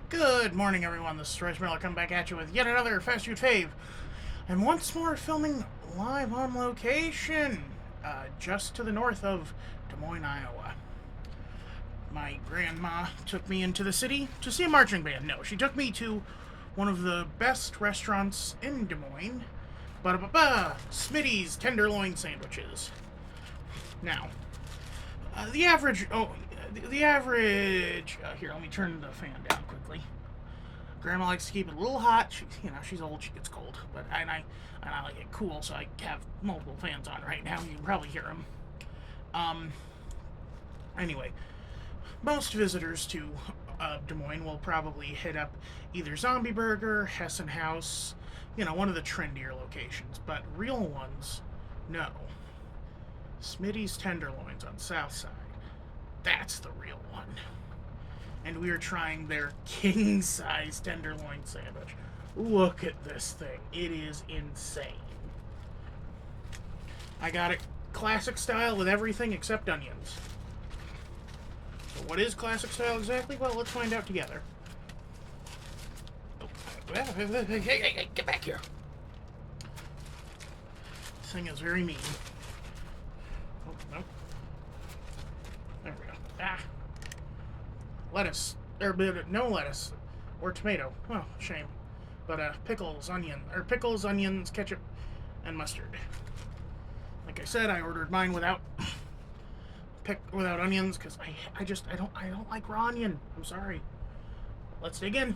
Good morning, everyone. This is Royce. I'll come back at you with yet another fast food fave. And once more filming live on location, just to the north of Des Moines, Iowa. My grandma took me into the city to see a marching band. No, she took me to one of the best restaurants in Des Moines. Smitty's Tenderloin sandwiches. Now, the average. The average. Here, let me turn the fan down quickly. Grandma likes to keep it a little hot. She's old. She gets cold, but I like it cool, so I have multiple fans on right now. You can probably hear them. Um. Anyway, most visitors to Des Moines will probably hit up either Zombie Burger, Hessen House, one of the trendier locations. But real ones, no. Smitty's Tenderloins on South Side. That's the real one. And we are trying their king size tenderloin sandwich. Look at this thing. It is insane. I got it classic style with everything except onions. So what is classic style exactly? Well, let's find out together. Hey, get back here. This thing is very mean. Oh, no. There we go. Lettuce. No lettuce. Or tomato. Oh, shame. But pickles, onions, ketchup, and mustard. Like I said, I ordered mine without onions because I don't like raw onion. I'm sorry. Let's dig in.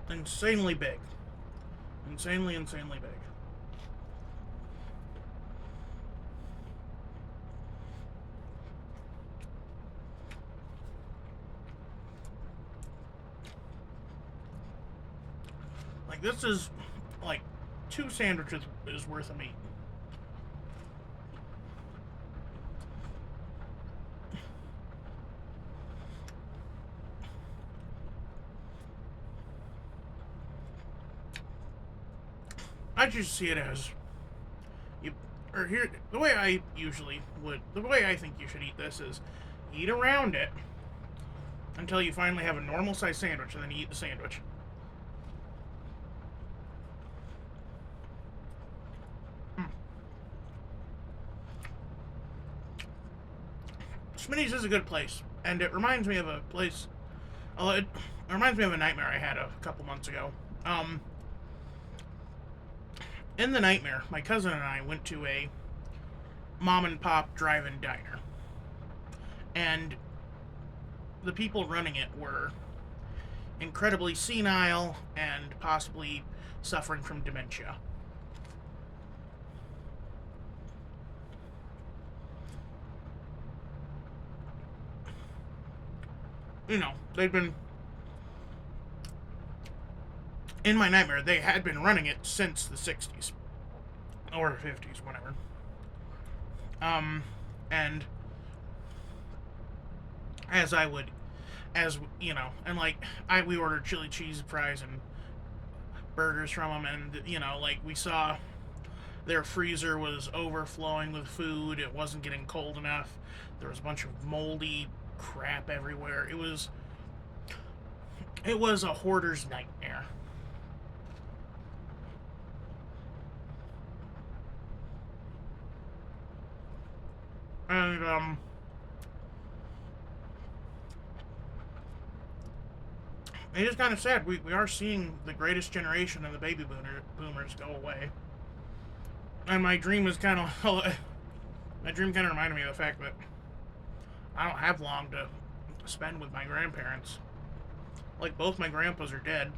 Insanely big. Insanely big. Like, this is like 2 sandwiches is worth of meat. I just see it as the way I think you should eat this is eat around it until you finally have a normal size sandwich, and then you eat the sandwich. Smitty's is a good place, and it reminds me of a place. It reminds me of a nightmare I had a couple months ago. In the nightmare, my cousin and I went to a mom and pop drive-in diner, and the people running it were incredibly senile and possibly suffering from dementia. They'd been in my nightmare. They had been running it since the 60s or 50s, whatever. And as I would, as and we ordered chili cheese fries and burgers from them, and we saw their freezer was overflowing with food. It wasn't getting cold enough. There was a bunch of moldy crap everywhere. It was a hoarder's nightmare. And it is kind of sad. We are seeing the greatest generation of the baby boomers go away. And my dream is kind of my dream kind of reminded me of the fact that I don't have long to spend with my grandparents. Like, both my grandpas are dead.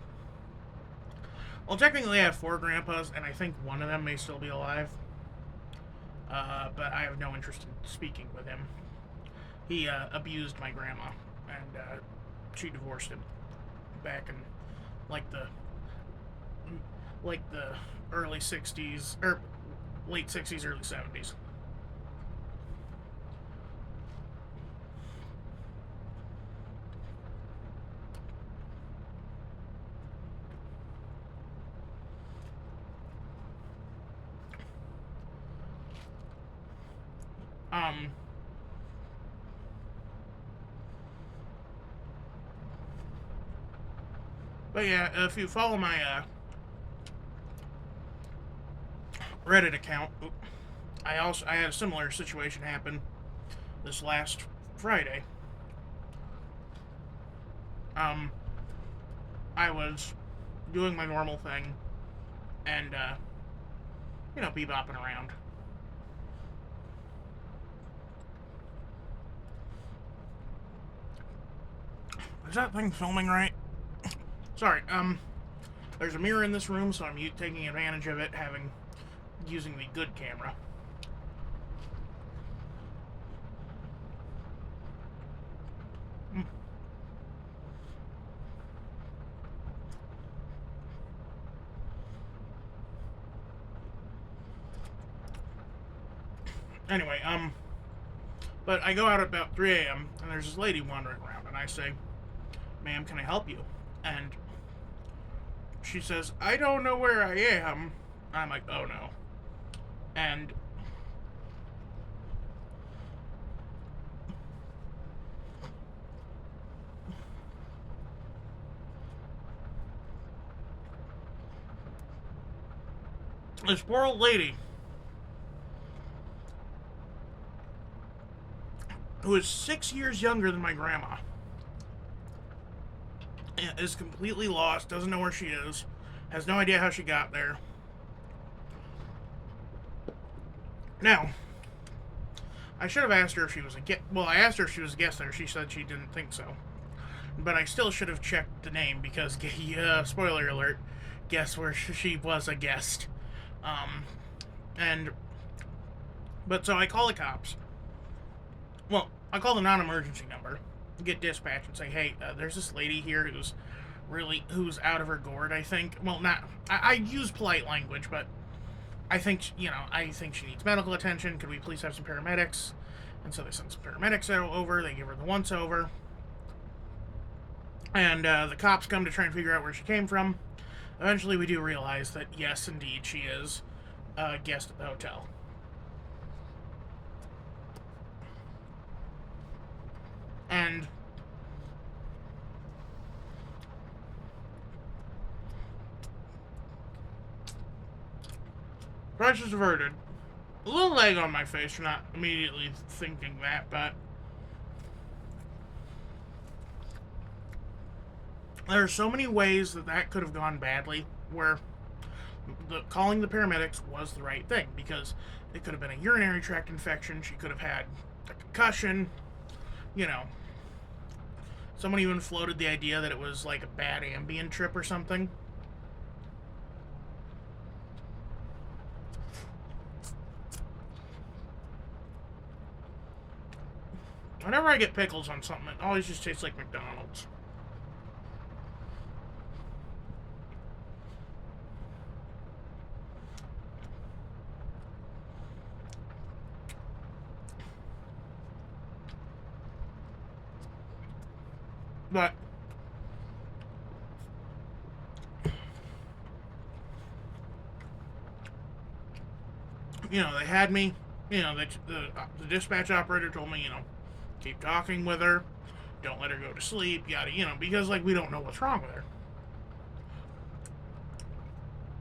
Well, technically I have 4 grandpas, and I think one of them may still be alive. But I have no interest in speaking with him. He abused my grandma, and she divorced him back in like the early 60s or late 60s, early 70s. Um, but yeah, if you follow my Reddit account, I had a similar situation happen this last Friday. Um, I was doing my normal thing and bebopping around. Is that thing filming right? Sorry. There's a mirror in this room, so I'm taking advantage of it, using the good camera. Anyway, but I go out at about 3 a.m. and there's this lady wandering around, and I say, "Ma'am, can I help you?" And she says, "I don't know where I am." I'm like, "Oh no." And this poor old lady, who is 6 years younger than my grandma, is completely lost, doesn't know where she is, has no idea how she got there. Now, I should have asked her if she was a guest. Well, I asked her if she was a guest there. She said she didn't think so. But I still should have checked the name because, spoiler alert, guess where she was a guest. Um, and, but so I call the cops. Well, I call the non-emergency number, get dispatch, and say, "Hey, there's this lady here who's out of her gourd. I think. Well, not. I use polite language, but I think she needs medical attention. Could we please have some paramedics?" And so they send some paramedics over. They give her the once over, and the cops come to try and figure out where she came from. Eventually, we do realize that yes, indeed, she is a guest at the hotel. And crisis averted. A little egg on my face for not immediately thinking that, but there are so many ways that could have gone badly where calling the paramedics was the right thing, because it could have been a urinary tract infection. She could have had a concussion. You know, someone even floated the idea that it was like a bad Ambien trip or something. Whenever I get pickles on something, it always just tastes like McDonald's. But they had me. The dispatch operator told me, keep talking with her, don't let her go to sleep, yada, because we don't know what's wrong with her.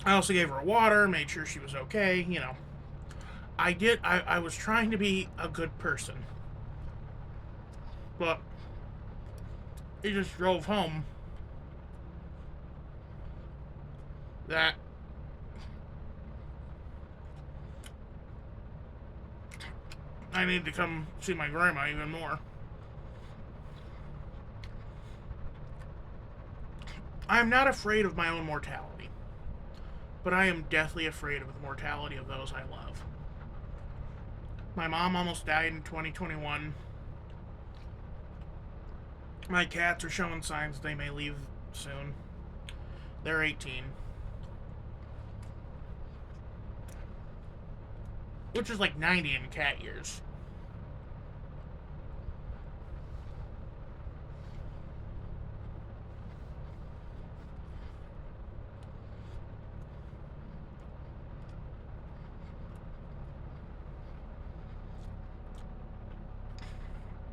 I also gave her water, made sure she was okay. I was trying to be a good person, but it just drove home that I need to come see my grandma even more. I am not afraid of my own mortality, but I am deathly afraid of the mortality of those I love. My mom almost died in 2021. My cats are showing signs they may leave soon. They're 18. Which is like 90 in cat years.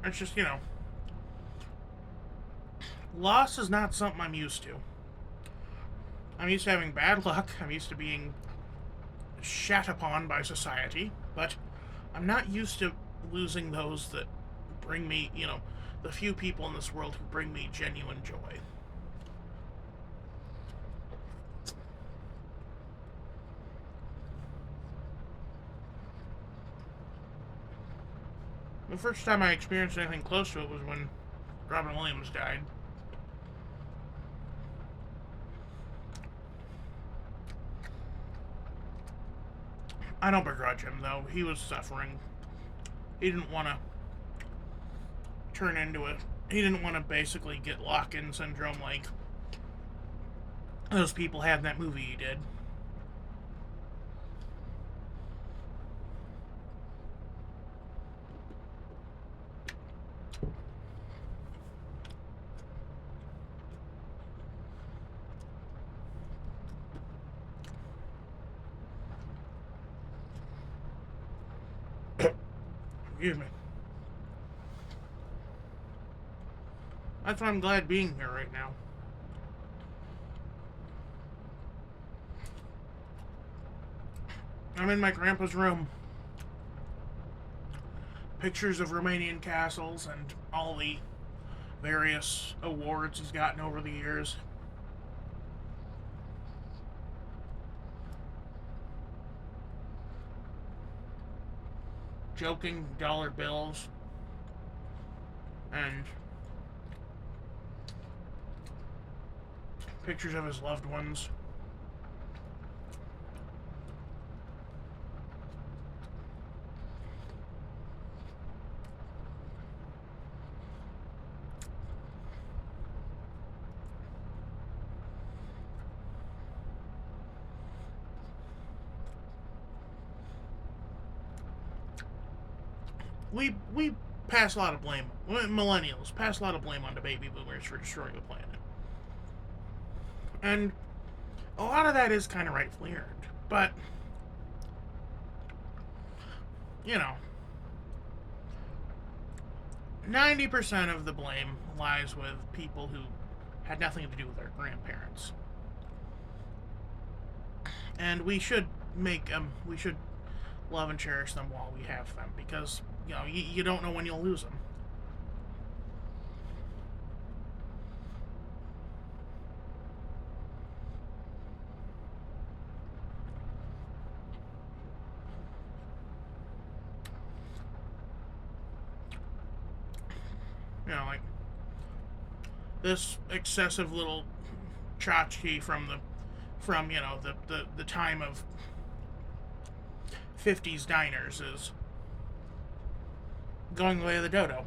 It's just, loss is not something I'm used to. I'm used to having bad luck. I'm used to being shat upon by society. But I'm not used to losing those that bring me, the few people in this world who bring me genuine joy. The first time I experienced anything close to it was when Robin Williams died. I don't begrudge him, though. He was suffering. He didn't want to turn into a... He didn't want to basically get lock-in syndrome like those people had in that movie he did. Excuse me. That's why I'm glad being here right now. I'm in my grandpa's room. Pictures of Romanian castles and all the various awards he's gotten over the years. Joking dollar bills and pictures of his loved ones. We pass a lot of blame. Millennials pass a lot of blame on the baby boomers for destroying the planet. And a lot of that is kind of rightfully earned. But, 90% of the blame lies with people who had nothing to do with their grandparents. And we should love and cherish them while we have them, because you don't know when you'll lose them. Like this excessive little tchotchke from the time of 50s diners is going the way of the dodo.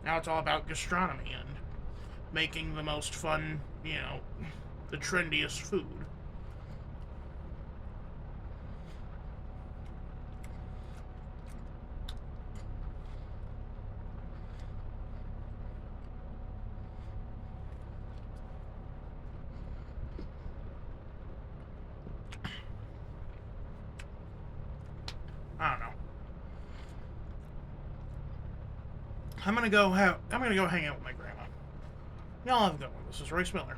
Now it's all about gastronomy and making the most fun, the trendiest food. I don't know. I'm gonna go hang out with my grandma. Y'all have a good one. This is Royce Miller.